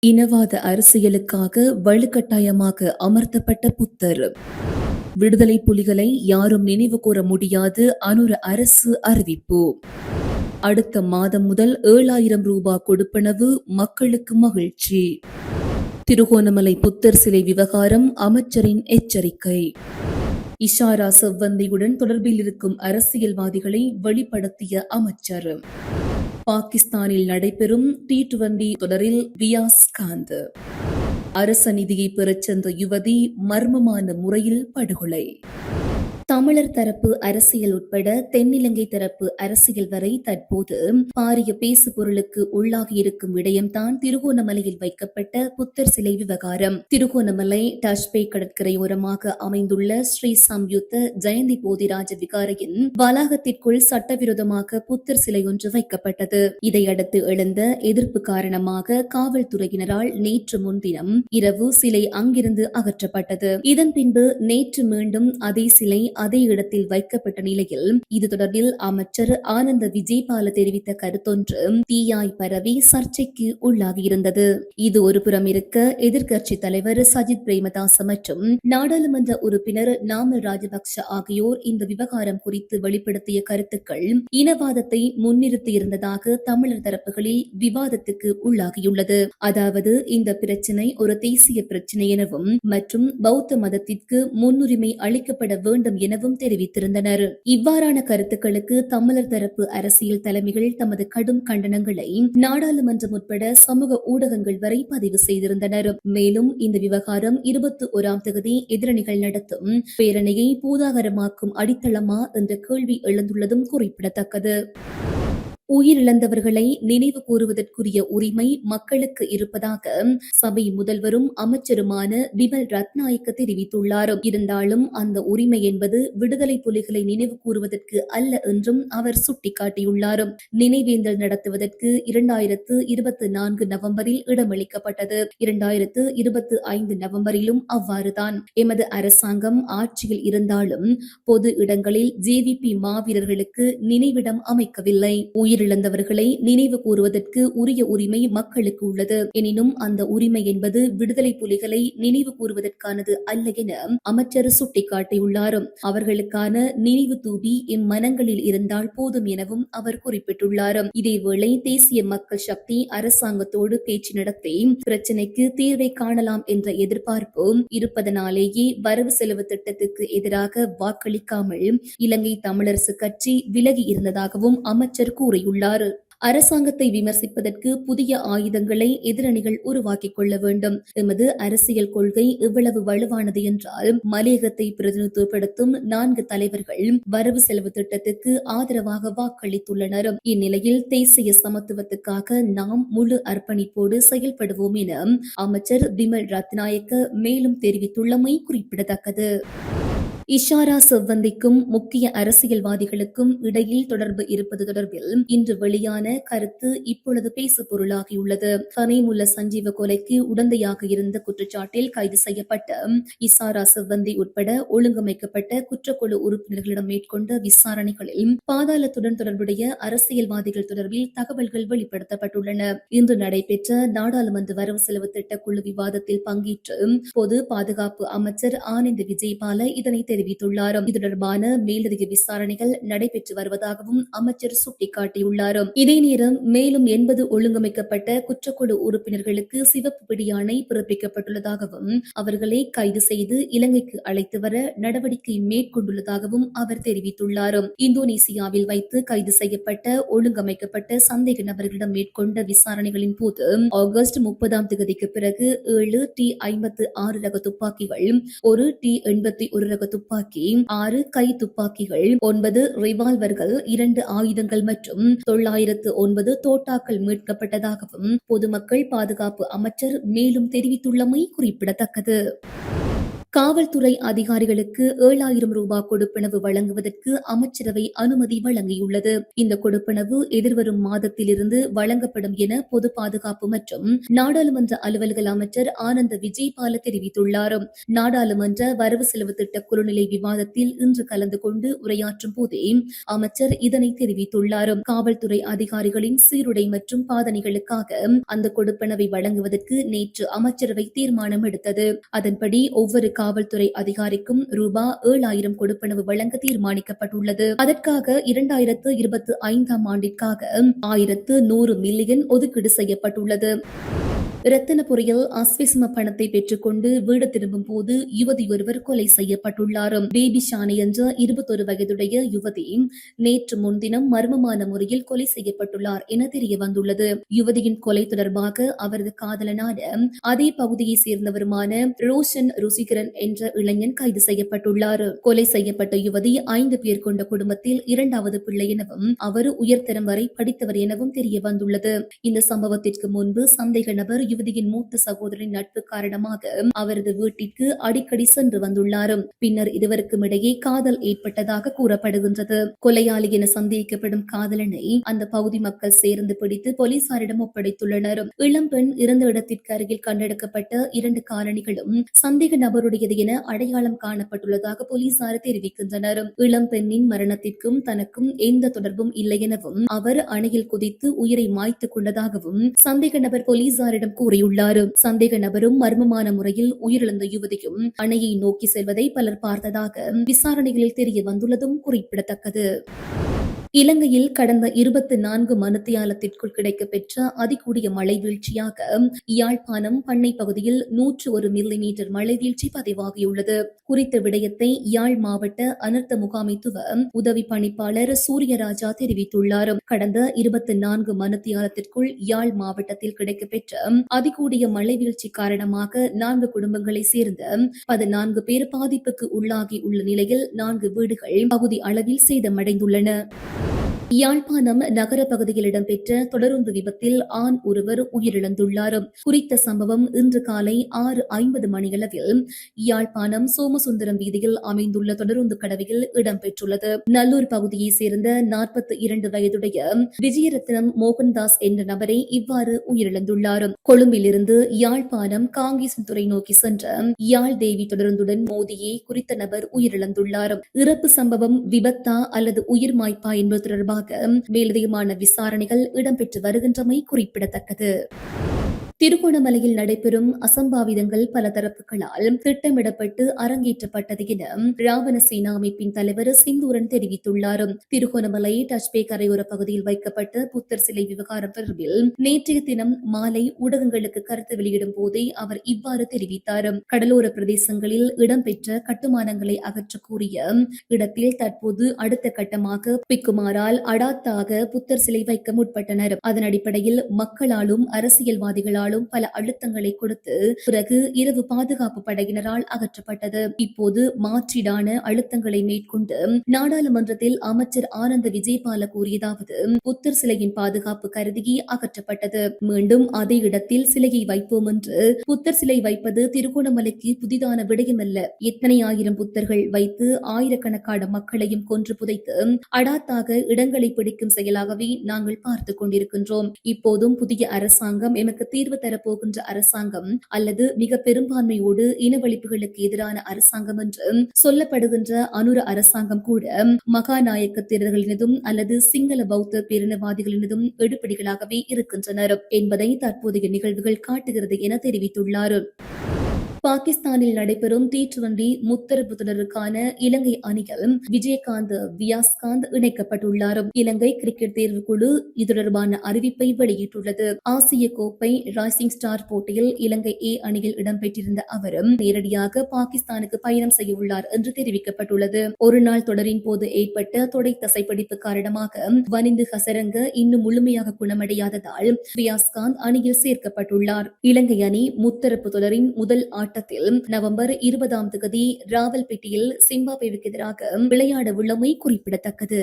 இனவாத அரசியலுக்காக வலுக்கட்டாயமாக அமர்த்தப்பட்ட புத்தர். விடுதலை புலிகளை யாரும் நினைவு கூற முடியாது அனுர அரசு அறிவிப்பு. அடுத்த மாதம் முதல் 7,000 ரூபாய் கொடுப்பனவு, மக்களுக்கு மகிழ்ச்சி. திருகோணமலை புத்தர் சிலை விவகாரம், அமைச்சரின் எச்சரிக்கை. இஷாரா செவ்வந்தியுடன் தொடர்பில் இருக்கும் அரசியல்வாதிகளை வெளிப்படுத்திய அமைச்சர். பாகிஸ்தானில் நடைபெறும் T20 தொடரில் ரியாஸ் காந்த். அரச நிதியை பெறச் சென்ற யுவதி மர்மமான முறையில் படுகொலை. தமிழர் தரப்பு அரசியல் உட்பட தென்னிலங்கை தரப்பு அரசியல் வரை தற்போது பாரிய பேசு பொருளுக்கு உள்ளாகியிருக்கும் விடயம்தான் திருகோணமலையில் வைக்கப்பட்ட புத்தர் சிலை விவகாரம். திருகோணமலை டஷ்பே கடற்கரையோரமாக அமைந்துள்ள ஸ்ரீ சம்யுத்த ஜெயந்தி போதிராஜ விகாரையின் வளாகத்திற்குள் சட்டவிரோதமாக புத்தர் சிலை ஒன்று வைக்கப்பட்டது. இதையடுத்து எழுந்த எதிர்ப்பு காரணமாக காவல்துறையினரால் நேற்று முன்தினம் இரவு சிலை அங்கிருந்து அகற்றப்பட்டது. இதன் பின்பு நேற்று மீண்டும் அதே சிலை அதே இடத்தில் வைக்கப்பட்ட நிலையில் இது தொடர்பில் அமைச்சர் ஆனந்த விஜயபால தெரிவித்த கருத்தொன்று தீயாய் பரவி சர்ச்சைக்கு உள்ளாகியிருந்தது. இது ஒருபுறம் இருக்க, எதிர்க்கட்சி தலைவர் சஜித் பிரேமதாச மற்றும் நாடாளுமன்ற உறுப்பினர் நாமல் ராஜபக்ஷ ஆகியோர் இந்த விவகாரம் குறித்து வெளிப்படுத்திய கருத்துக்கள் இனவாதத்தை முன்னிறுத்தியிருந்ததாக தமிழர் தரப்புகளில் விவாதத்துக்கு உள்ளாகியுள்ளது. அதாவது இந்த பிரச்சினை ஒரு தேசிய பிரச்சினை எனவும் மற்றும் பௌத்த மதத்திற்கு முன்னுரிமை அளிக்கப்பட வேண்டும் எனவும் தெரிவித்திருந்தனர். இவ்வாறான கருத்துக்களுக்கு தமிழர் தரப்பு அரசியல் தலைமைகள் தமது கடும் கண்டனங்களை நாடாளுமன்றம் உட்பட சமூக ஊடகங்கள் வரை பதிவு செய்திருந்தனர். மேலும் இந்த விவகாரம் 21ஆம் தேதி எதிரணிகள் நடத்தும் பேரணியை பூதாகரமாக்கும் அடித்தளமா என்ற கேள்வி எழுந்துள்ளதும் குறிப்பிடத்தக்கது. உயிரிழந்தவர்களை நினைவு கூறுவதற்குரிய உரிமை மக்களுக்கு இருப்பதாக சபை முதல்வரும் அமைச்சருமான விமல் ரத்நாயக்க தெரிவித்துள்ளார். இருந்தாலும் அந்த உரிமை என்பது விடுதலை புலிகளை நினைவு கூறுவதற்கு அல்ல என்றும் அவர் சுட்டிக்காட்டியுள்ளார். நினைவேந்தல் நடத்துவதற்கு 2024 நவம்பரில் இடமளிக்கப்பட்டது. 2025 நவம்பரிலும் அவ்வாறுதான். எமது அரசாங்கம் ஆட்சியில் இருந்தாலும் பொது இடங்களில் ஜேவிபி மாவீரர்களுக்கு நினைவிடம் அமைக்கவில்லை. உயிரிழந்தவர்களை நினைவு கூறுவதற்கு உரிய உரிமை மக்களுக்கு உள்ளது. எனினும் அந்த உரிமை என்பது விடுதலை புலிகளை நினைவு கூறுவதற்கானது அல்ல என அமைச்சர் சுட்டிக்காட்டியுள்ளார். அவர்களுக்கான நினைவு தூபி மனங்களில் இருந்தால் போதும் எனவும் அவர் குறிப்பிட்டுள்ளார். இதேவேளை தேசிய மக்கள் சக்தி அரசாங்கத்தோடு பேச்சு நடத்தி பிரச்சினைக்கு தீர்வை காணலாம் என்ற எதிர்பார்ப்பு இருப்பதனாலேயே வரவு செலவு திட்டத்துக்கு எதிராக வாக்களிக்காமல் இலங்கை தமிழரசு கட்சி விலகி இருந்ததாகவும் அமைச்சர் கூறியுள்ளார். அரசாங்கத்தை விமர்சிப்பதற்கு புதிய ஆயுதங்களை எதிரணிகள் உருவாக்கிக் கொள்ள வேண்டும். எமது அரசியல் கொள்கை எவ்வளவு வலுவானது என்றால், மலையகத்தை பிரதிநிதித்துவப்படுத்தும் 4 தலைவர்கள் வரவு செலவு திட்டத்துக்கு ஆதரவாக வாக்களித்துள்ளனர். இந்நிலையில் தேசிய சமத்துவத்துக்காக நாம் முழு அர்ப்பணிப்போடு செயல்படுவோம் என அமைச்சர் விமல் ரத்நாயக்க மேலும் தெரிவித்துள்ளமை குறிப்பிடத்தக்கது. இஷாரா செவ்வந்திக்கும் முக்கிய அரசியல்வாதிகளுக்கும் இடையில் தொடர்பு இருப்பது தொடர்பில் இன்று வெளியான கருத்து இப்பொழுது பேசு பொருளாகியுள்ளது. கனிமுல்ல சஞ்சீவ கொலைக்கு உடந்தையாக இருந்த குற்றச்சாட்டில் கைது செய்யப்பட்ட இஷாரா செவ்வந்தி உட்பட ஒழுங்கமைக்கப்பட்ட குற்றக்குழு உறுப்பினர்களிடம் மேற்கொண்ட விசாரணைகளில் பாதாளத்துடன் தொடர்புடைய அரசியல்வாதிகள் தொடர்பில் தகவல்கள் வெளிப்படுத்தப்பட்டுள்ளன. இன்று நடைபெற்ற நாடாளுமன்ற வரவு செலவு திட்டக்குழு விவாதத்தில் பங்கேற்று பொது பாதுகாப்பு அமைச்சர் ஆனந்த விஜயபால இதனை தெரிவித்துள்ளார். இது தொடர்பான மேலதிக விசாரணைகள் நடைபெற்று வருவதாகவும் அமைச்சர் சுட்டிக்காட்டியுள்ளார். இதே நேரம் மேலும் 80 ஒழுங்கமைக்கப்பட்ட குற்றக்குழு உறுப்பினர்களுக்கு சிவப்பு பிடியாணை பிறப்பிக்கப்பட்டுள்ளதாகவும் அவர்களை கைது செய்து இலங்கைக்கு அழைத்து வர நடவடிக்கை மேற்கொண்டுள்ளதாகவும் அவர் தெரிவித்துள்ளார். இந்தோனேசியாவில் வைத்து கைது செய்யப்பட்ட ஒழுங்கமைக்கப்பட்ட சந்தேக நபர்களிடம் மேற்கொண்ட விசாரணைகளின் போது ஆகஸ்ட் 30ஆம் தேதிக்கு பிறகு 7 T56 ரக துப்பாக்கிகள், 1 T81 ரக துப்பாக்கி, 6 கை துப்பாக்கிகள், 9 ரிவால்வர்கள், 2 ஆயுதங்கள் மற்றும் 909 தோட்டாக்கள் மீட்கப்பட்டதாகவும் பொதுமக்கள் பாதுகாப்பு அமைச்சர் மேலும் தெரிவித்துள்ளமை குறிப்பிடத்தக்கது. காவல்துறை அதிகாரிகளுக்கு 7,000 ரூபாய் கொடுப்பனவு வழங்குவதற்கு அமைச்சரவை அனுமதி வழங்கியுள்ளது. இந்த கொடுப்பனவு எதிர்வரும் மாதத்திலிருந்து வழங்கப்படும் என பொது பாதுகாப்பு மற்றும் நாடாளுமன்ற அலுவல்கள் அமைச்சர் ஆனந்த விஜயபால தெரிவித்துள்ளார். நாடாளுமன்ற வரவு செலவு திட்ட குழுநிலை விவாதத்தில் இன்று கலந்து கொண்டு உரையாற்றும் போதே அமைச்சர் இதனை தெரிவித்துள்ளார். காவல்துறை அதிகாரிகளின் சீருடை மற்றும் பாதனைகளுக்காக அந்த கொடுப்பனவை வழங்குவதற்கு நேற்று அமைச்சரவை தீர்மானம் எடுத்தது. அதன்படி ஒவ்வொரு காவல்துறை அதிகாரிக்கும் ரூபாய் 7,000 கொடுப்பனவு வழங்க தீர்மானிக்கப்பட்டுள்ளது. அதற்காக 2025ஆம் ஆண்டிற்காக 1,100 மில்லியன் ஒதுக்கீடு செய்யப்பட்டுள்ளது. ரத்தினபுரியில் அஸ்விஸ்ம பணத்தை பெற்றுக்கொண்டு வீடு திரும்பும் போது யுவதி ஒருவர் கொலை செய்யப்பட்டுள்ளார். பேபி ஷானி என்ற 21 வயதுடைய யுவதி நேற்று முன்தினம் மர்மமான முறையில் கொலை செய்யப்பட்டுள்ளார் என தெரிய வந்துள்ளது. யுவதியின் கொலை தொடர்பாக அவரது காதலனான அதே பகுதியை சேர்ந்தவருமான ரோஷன் ருசிகரன் என்ற இளைஞன் கைது செய்யப்பட்டுள்ளார். கொலை செய்யப்பட்ட யுவதி 5 பேர் கொண்ட குடும்பத்தில் 2வது பிள்ளை எனவும் அவர் உயர்தரம் வரை படித்தவர் எனவும் தெரிய வந்துள்ளது. இந்த சம்பவத்திற்கு முன்பு சந்தேக நபர் யுவதியின் மூத்த சகோதரின் நட்பு காரணமாக அவரது வீட்டிற்கு அடிக்கடி சென்று வந்துள்ளார். பின்னர் இருவருக்கும் இடையே காதல் ஏற்பட்டதாக கூறப்படுகின்றது. கொலையாளி என சந்தேகிக்கப்படும் காதலனை அந்த பகுதி மக்கள் சேர்ந்து பிடித்து போலீசாரிடம் ஒப்படைத்துள்ளனர். இளம்பெண் இறந்த இடத்திற்கு அருகில் கண்டெடுக்கப்பட்ட 2 காலணிகளும் சந்தேக நபருடையது என அடையாளம் காணப்பட்டுள்ளதாக போலீசார் தெரிவிக்கின்றனர். இளம்பெண்ணின் மரணத்திற்கும் தனக்கும் எந்த தொடர்பும் இல்லை எனவும் அவர் அணையில் குதித்து உயிரை மாய்த்துக் கொண்டதாகவும் சந்தேக நபர் போலீசாரிடம் கூறியுள்ளார். சந்தேக நபரும் மர்மமான முறையில் உயிரிழந்த யுவதியும் அணையை நோக்கி செல்வதை பலர் பார்த்ததாக விசாரணைகளில் தெரிய வந்துள்ளதும் குறிப்பிடத்தக்கது. இலங்கையில் கடந்த 24 மணித்தியாலத்திற்குள் கிடைக்கப்பெற்ற அதிகூடிய மழை வீழ்ச்சியாக யாழ்ப்பாணம் பண்ணை பகுதியில் 101 மில்லிமீட்டர் மழை வீழ்ச்சி பதிவாகியுள்ளது. குறித்த விடயத்தை யாழ் மாவட்ட அனர்த்த முகாமைத்துவ உதவி பணிப்பாளர் சூரியராஜா தெரிவித்துள்ளார். கடந்த 24 மணித்தியாலத்திற்குள் யாழ் மாவட்டத்தில் கிடைக்கப்பெற்ற அதிகூடிய மழை வீழ்ச்சி காரணமாக 4 குடும்பங்களை சேர்ந்த 14 பேர் பாதிப்புக்கு உள்ளாகி உள்ள நிலையில் 4 வீடுகள் பகுதி அளவில் சேதமடைந்துள்ளன. யாழ்ப்பாணம் நகர பகுதியில் இடம்பெற்ற தொடருந்து விபத்தில் ஆண் ஒருவர் உயிரிழந்துள்ளார். குறித்த சம்பவம் இன்று காலை 6:50 மணியளவில் யாழ்ப்பாணம் சோமசுந்தரம் வீதியில் அமைந்துள்ள தொடருந்து கடவையில் இடம்பெற்றுள்ளது. நல்லூர் பகுதியைச் சேர்ந்த 42 வயதுடைய விஜயரத்னம் மோகன்தாஸ் என்ற நபரை இவ்வாறு உயிரிழந்துள்ளார். கொழும்பிலிருந்து யாழ்ப்பாணம் காங்கேசன்துறை நோக்கி சென்ற யாழ் தேவி தொடருந்துடன் மோதியே குறித்த நபர் உயிரிழந்துள்ளார். இறப்பு சம்பவம் விபத்தா அல்லது உயிர் மாய்ப்பா என்பது தொடர்பாக மேலதிகமான விசாரணைகள் இடம்பெற்று வருகின்றமை குறிப்பிடத்தக்கது. திருகோணமலையில் நடைபெறும் அசம்பாவிதங்கள் பல தரப்புகளால் திட்டமிடப்பட்டு அரங்கேற்றப்பட்டது என ராவணசேனா அமைப்பின் தலைவர் சிந்தூரன் தெரிவித்துள்ளார். திருகோணமலை டச்பே கரையோர பகுதியில் வைக்கப்பட்ட புத்தர் சிலை விவகாரம் தொடர்பில் நேற்றைய தினம் மாலை ஊடகங்களுக்கு கருத்து வெளியிடும் போதே அவர் இவ்வாறு தெரிவித்தார். கடலோர பிரதேசங்களில் இடம்பெற்ற கட்டுமானங்களை அகற்ற கூறிய இடத்தில் தற்போது அடுத்த கட்டமாக பிக்குமாரால் அடாத்தாக புத்தர் சிலை வைக்க முற்பட்டனர். அதன் அடிப்படையில் மக்களாலும் அரசியல்வாதிகளால் பல அழுத்தங்களை கொடுத்து பிறகு இரவு பாதுகாப்பு படையினரால் அகற்றப்பட்டது. இப்போது மாற்றீடான அழுத்தங்களை மேற்கொண்டு நாடாளுமன்றத்தில் அமைச்சர் ஆனந்த விஜயபால கூறியதாவது, புத்தர் சிலையின் பாதுகாப்பு கருதியே அகற்றப்பட்டது. மீண்டும் அதே இடத்தில் சிலையை வைப்போம் என்று புத்தர் சிலை வைப்பது திருகோணமலைக்கு புதிதான விடயமல்ல. எத்தனை ஆயிரம் புத்தர்கள் வைத்து ஆயிரக்கணக்கான மக்களையும் கொன்று புதைத்து அடாத்தாக இடங்களை பிடிக்கும் செயலாகவே நாங்கள் பார்த்துக் கொண்டிருக்கின்றோம். இப்போதும் புதிய அரசாங்கம் எமக்கு தீர்வு தரப்போகின்ற அரசாங்கம் அல்லது மிக பெரும்பான்மையோடு இனவழிப்புகளுக்கு எதிரான அரசாங்கம் என்று சொல்லப்படுகின்ற அனுர அரசாங்கம் கூட மகாநாயக்கத்தினர்களினதும் அல்லது சிங்கள பௌத்த பேரினவாதிகளினதும் எடுப்படிகளாகவே இருக்கின்றனர் என்பதை தற்போதைய நிகழ்வுகள் காட்டுகிறது என தெரிவித்துள்ளார். பாகிஸ்தானில் நடைபெறும் T20 முத்தரப்பு தொடருக்கான இலங்கை அணியில் விஜயகாந்த் வியாஸ்காந்த் இணைக்கப்பட்டுள்ளார். இலங்கை கிரிக்கெட் தேர்வுக்குழு இது தொடர்பான அறிவிப்பை வெளியிட்டுள்ளது. ஆசிய கோப்பை ரைசிங் ஸ்டார் போட்டியில் இலங்கை A அணியில் இடம்பெற்றிருந்த அவரும் நேரடியாக பாகிஸ்தானுக்கு பயணம் செய்ய உள்ளார் என்று தெரிவிக்கப்பட்டுள்ளது. ஒருநாள் தொடரின் போது ஏற்பட்ட தொடை தசைப்பிடிப்பு காரணமாக வனிந்து ஹசரங்க இன்னும் முழுமையாக குணமடையாததால் வியாஸ்காந்த் அணியில் சேர்க்கப்பட்டுள்ளார். இலங்கை அணி முத்தரப்பு தொடரின் முதல் ஆட்டத்தில் நவம்பர் 20ஆம் தேதி ராவல்பிட்டியில் சிம்பாப்வேவுக்கு எதிராக விளையாட உள்ளமை குறிப்பிடத்தக்கது.